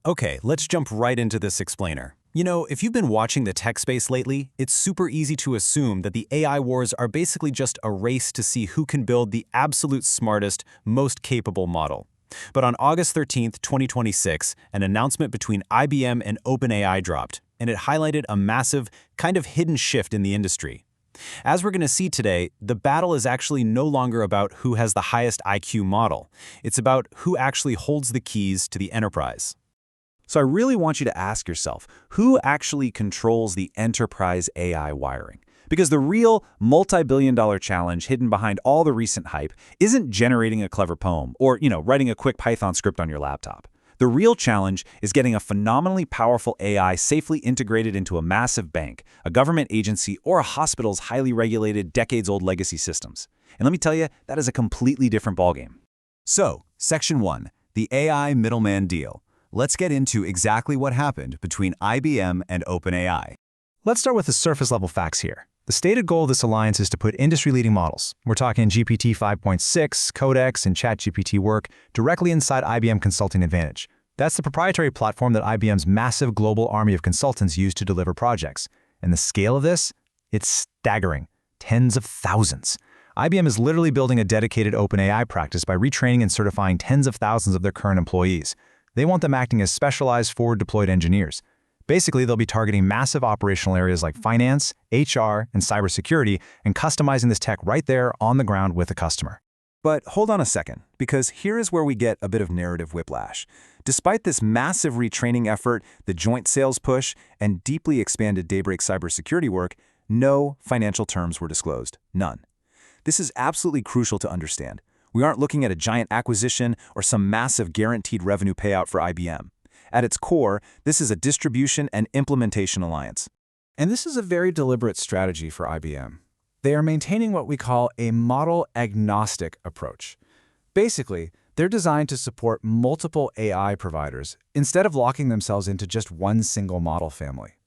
Okay, let's jump right into this explainer. You know, if you've been watching the tech space lately, it's super easy to assume that the AI wars are basically just a race to see who can build the absolute smartest, most capable model. But on August 13th, 2026, an announcement between IBM and OpenAI dropped, and it highlighted a massive, kind of hidden shift in the industry. As we're going to see today, the battle is actually no longer about who has the highest IQ model. It's about who actually holds the keys to the enterprise. So I really want you to ask yourself, who actually controls the enterprise AI wiring? Because the real multi-billion-dollar challenge hidden behind all the recent hype isn't generating a clever poem or, writing a quick Python script on your laptop. The real challenge is getting a phenomenally powerful AI safely integrated into a massive bank, a government agency, or a hospital's highly regulated, decades-old legacy systems. And let me tell you, that is a completely different ballgame. So, Section 1, the AI middleman deal. Let's get into exactly what happened between IBM and OpenAI. Let's start with the surface-level facts here. The stated goal of this alliance is to put industry-leading models, we're talking GPT-5.6, Codex, and ChatGPT Work, directly inside IBM Consulting Advantage. That's the proprietary platform that IBM's massive global army of consultants use to deliver projects. And the scale of this? It's staggering. Tens of thousands. IBM is literally building a dedicated OpenAI practice by retraining and certifying tens of thousands of their current employees. They want them acting as specialized forward-deployed engineers. Basically, they'll be targeting massive operational areas like finance, HR, and cybersecurity, and customizing this tech right there on the ground with the customer. But hold on a second, because here is where we get a bit of narrative whiplash. Despite this massive retraining effort, the joint sales push, and deeply expanded Daybreak cybersecurity work, no financial terms were disclosed. None. This is absolutely crucial to understand. We aren't looking at a giant acquisition or some massive guaranteed revenue payout for IBM. At its core, this is a distribution and implementation alliance. And this is a very deliberate strategy for IBM. They are maintaining what we call a model-agnostic approach. Basically, they're designed to support multiple AI providers instead of locking themselves into just one single model family.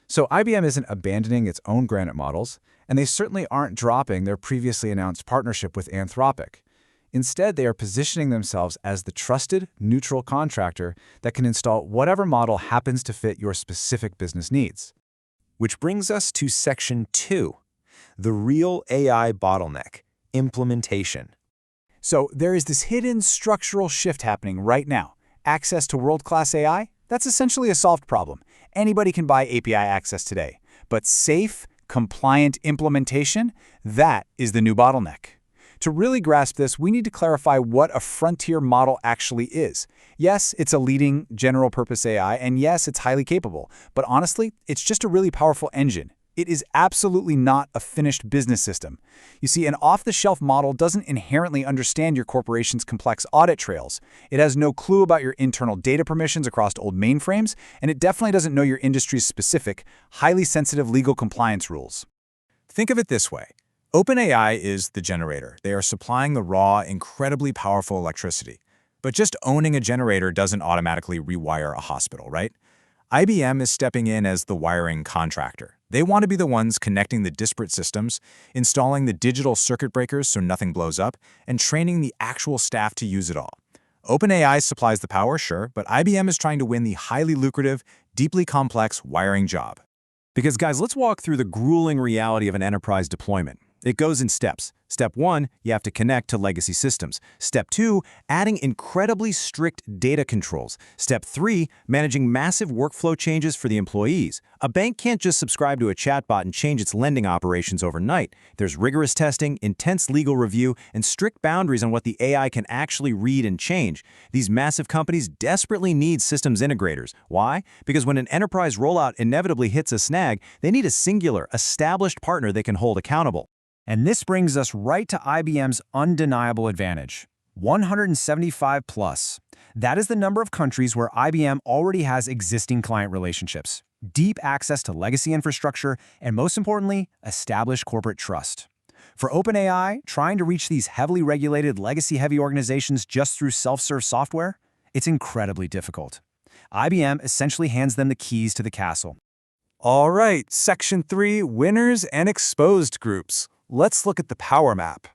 So IBM isn't abandoning its own Granite models, and they certainly aren't dropping their previously announced partnership with Anthropic. Instead, they are positioning themselves as the trusted, neutral contractor that can install whatever model happens to fit your specific business needs. Which brings us to Section 2, the real AI bottleneck, implementation. So there is this hidden structural shift happening right now. Access to world-class AI? That's essentially a solved problem. Anybody can buy API access today. But safe, compliant implementation? That is the new bottleneck. To really grasp this, we need to clarify what a frontier model actually is. Yes, it's a leading general-purpose AI, and yes, it's highly capable. But honestly, it's just a really powerful engine. It is absolutely not a finished business system. You see, an off-the-shelf model doesn't inherently understand your corporation's complex audit trails. It has no clue about your internal data permissions across old mainframes, and it definitely doesn't know your industry's specific, highly sensitive legal compliance rules. Think of it this way. OpenAI is the generator. They are supplying the raw, incredibly powerful electricity. But just owning a generator doesn't automatically rewire a hospital, right? IBM is stepping in as the wiring contractor. They want to be the ones connecting the disparate systems, installing the digital circuit breakers so nothing blows up, and training the actual staff to use it all. OpenAI supplies the power, sure, but IBM is trying to win the highly lucrative, deeply complex wiring job. Because guys, let's walk through the grueling reality of an enterprise deployment. It goes in steps. Step 1, you have to connect to legacy systems. Step 2, adding incredibly strict data controls. Step 3, managing massive workflow changes for the employees. A bank can't just subscribe to a chatbot and change its lending operations overnight. There's rigorous testing, intense legal review, and strict boundaries on what the AI can actually read and change. These massive companies desperately need systems integrators. Why? Because when an enterprise rollout inevitably hits a snag, they need a singular, established partner they can hold accountable. And this brings us right to IBM's undeniable advantage, 175 plus. That is the number of countries where IBM already has existing client relationships, deep access to legacy infrastructure, and most importantly, established corporate trust. For OpenAI, trying to reach these heavily regulated, legacy-heavy organizations just through self-serve software, it's incredibly difficult. IBM essentially hands them the keys to the castle. All right, Section 3, Winners and Exposed Groups. Let's look at the power map.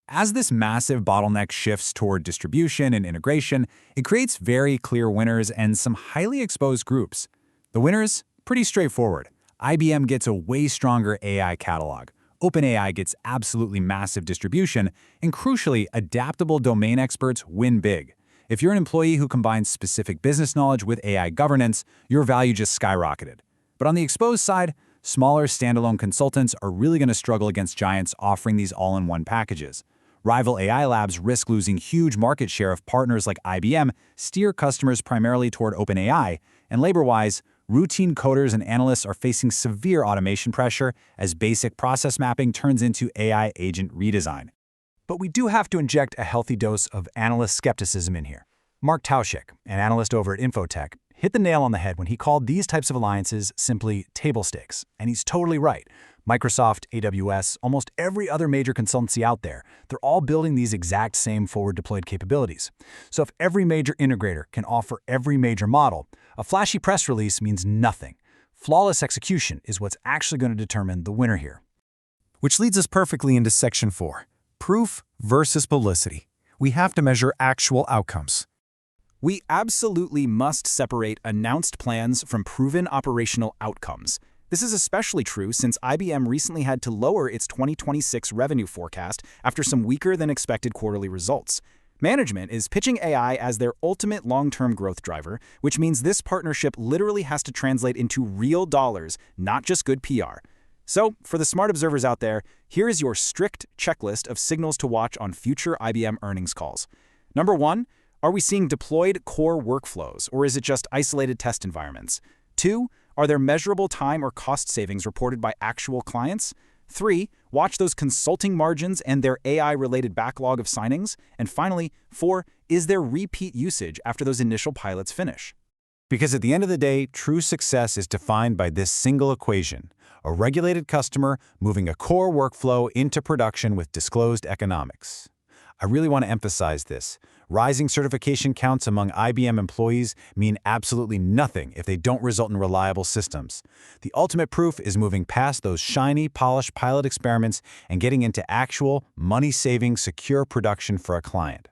As this massive bottleneck shifts toward distribution and integration, it creates very clear winners and some highly exposed groups. The winners? Pretty straightforward. IBM gets a way stronger AI catalog. OpenAI gets absolutely massive distribution, and crucially, adaptable domain experts win big. If you're an employee who combines specific business knowledge with AI governance, your value just skyrocketed. But on the exposed side, smaller standalone consultants are really going to struggle against giants offering these all-in-one packages. Rival AI labs risk losing huge market share if partners like IBM steer customers primarily toward OpenAI, and labor-wise, routine coders and analysts are facing severe automation pressure as basic process mapping turns into AI agent redesign. But we do have to inject a healthy dose of analyst skepticism in here. Mark Tauschik, an analyst over at Infotech, hit the nail on the head when he called these types of alliances simply table stakes, and he's totally right. Microsoft, AWS, almost every other major consultancy out there, they're all building these exact same forward-deployed capabilities. So if every major integrator can offer every major model, a flashy press release means nothing. Flawless execution is what's actually going to determine the winner here. Which leads us perfectly into Section 4. Proof versus publicity. We have to measure actual outcomes. We absolutely must separate announced plans from proven operational outcomes. This is especially true since IBM recently had to lower its 2026 revenue forecast after some weaker-than-expected quarterly results. Management is pitching AI as their ultimate long-term growth driver, which means this partnership literally has to translate into real dollars, not just good PR. So, for the smart observers out there, here is your strict checklist of signals to watch on future IBM earnings calls. Number 1, are we seeing deployed core workflows, or is it just isolated test environments? 2, are there measurable time or cost savings reported by actual clients? 3, watch those consulting margins and their AI-related backlog of signings. And finally, 4, is there repeat usage after those initial pilots finish? Because at the end of the day, true success is defined by this single equation: a regulated customer moving a core workflow into production with disclosed economics. I really want to emphasize this. Rising certification counts among IBM employees mean absolutely nothing if they don't result in reliable systems. The ultimate proof is moving past those shiny, polished pilot experiments and getting into actual, money-saving, secure production for a client.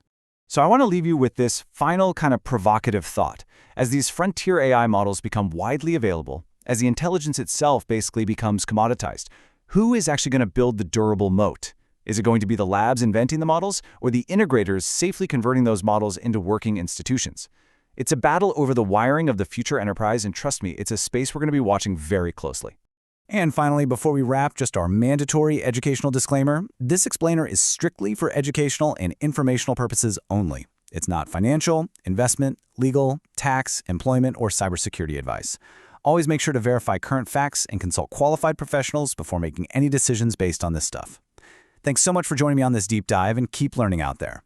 So I want to leave you with this final kind of provocative thought. As these frontier AI models become widely available, as the intelligence itself basically becomes commoditized, who is actually going to build the durable moat? Is it going to be the labs inventing the models, or the integrators safely converting those models into working institutions? It's a battle over the wiring of the future enterprise, and trust me, it's a space we're going to be watching very closely. And finally, before we wrap, just our mandatory educational disclaimer: this explainer is strictly for educational and informational purposes only. It's not financial, investment, legal, tax, employment, or cybersecurity advice. Always make sure to verify current facts and consult qualified professionals before making any decisions based on this stuff. Thanks so much for joining me on this deep dive, and keep learning out there.